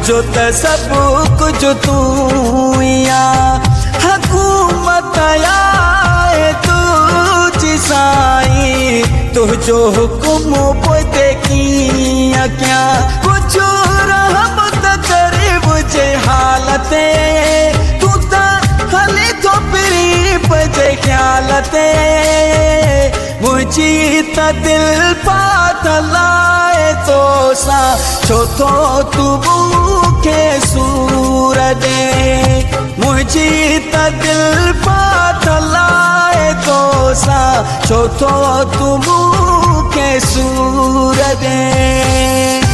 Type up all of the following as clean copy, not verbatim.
मुझो त सब कुछ तू या हुकूमत आए तुझी साई तुझो हुक्म पोते किया क्या कुछ रहमत करे मुझे हालते तू ता हले तो परी बजे ख्यालते मुझी त दिल पात लाए तो सा छो तो तू के सूर दे मुझी त दिल पात लाए तो सा छो तो तू के सूर दे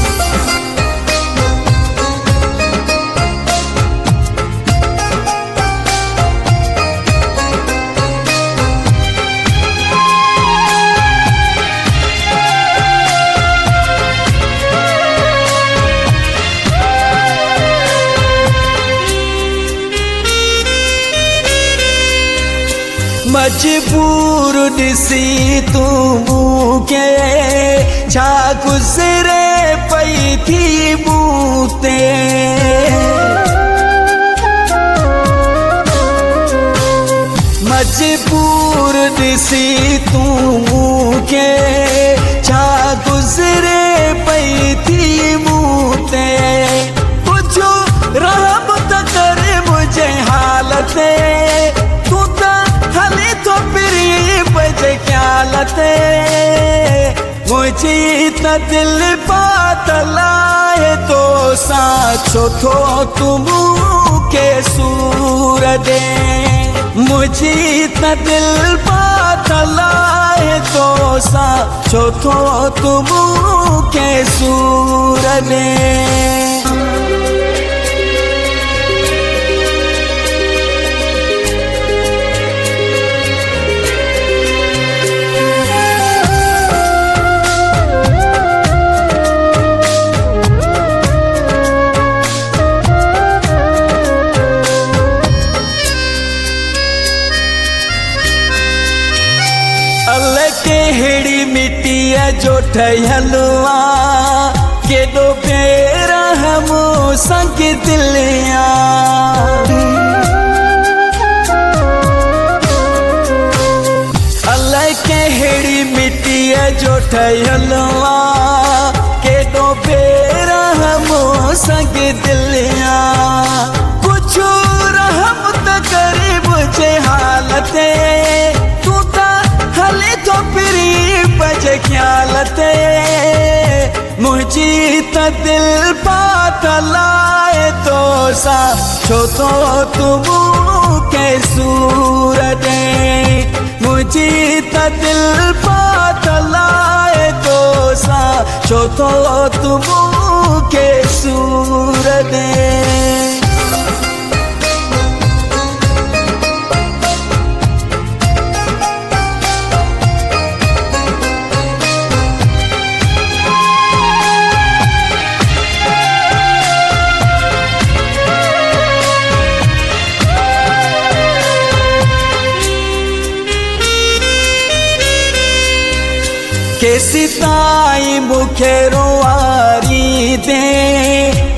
मजबूर दिसी तू के छा गुजरे पई थी बूते मजबूर दिसी तू के छा गुजरे पई थी बूते पुछो रहमत करे मुझे हालते तू ता हले तो परी बजे ख्यालते मुझे त दिल पात लाए तो सा छो तो तुम के सूर दे मुझे त दिल पात लाए तो सा छो तो तुम के सूर दे केहड़ी मिट्टिया जो ठहलवा के दो पेर हम संग दिलिया अल्लाह केहड़ी मिट्टिया जो ठहलवा के दो पेर हम संग दिलिया कुछ रहमत करे मुझे हालते तो परी बजे ख्यालते मुझी त दिल पात लाए तो सा छो तो तुम के सूर दे मुझी त दिल पात लाए तो सा छो तो तुम के सूर दे कैसी ताई मुखे रुआरी दे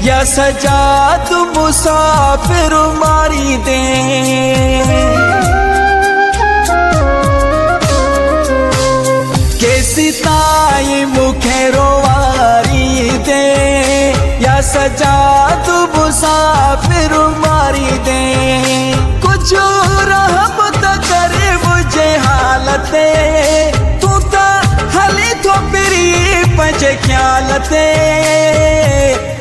या सजा तू मुसाफिर मारी दे कैसी ताई मुखे रुआरी दे या सजा तू मुसाफिर मारी दे कुछ रहमत करे मुझे हालते तो परी बजे ख्यालते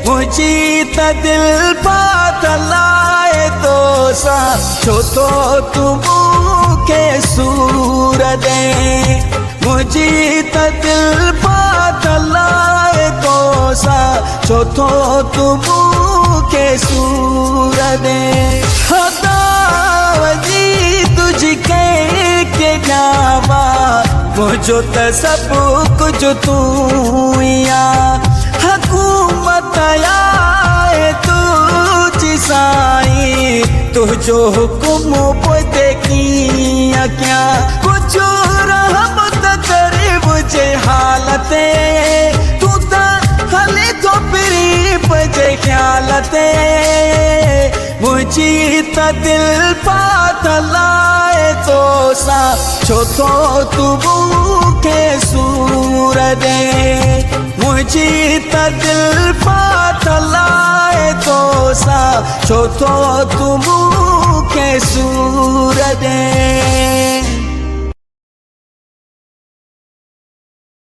मुझी त दिल पात लाए तो सा छो तो तुम के सूर दे मुझी त दिल पात लाए तो सा छो तो तुम के सूर दे खुदावंदी तुझी के जावा मुझो त सब कुछ तू या हुकूमत आए तुझी साई तुझो हुक्म पोते किया क्या कुछ रहमत करे मुझे हालते तू ता हले तो परी बजे ख्याल ते मुझी त दिल पात लाए तो सा छो तो तू मूंखे सूर दे मुझी त दिल पात लाए तो सा छो तो तू मूंखे सूर दे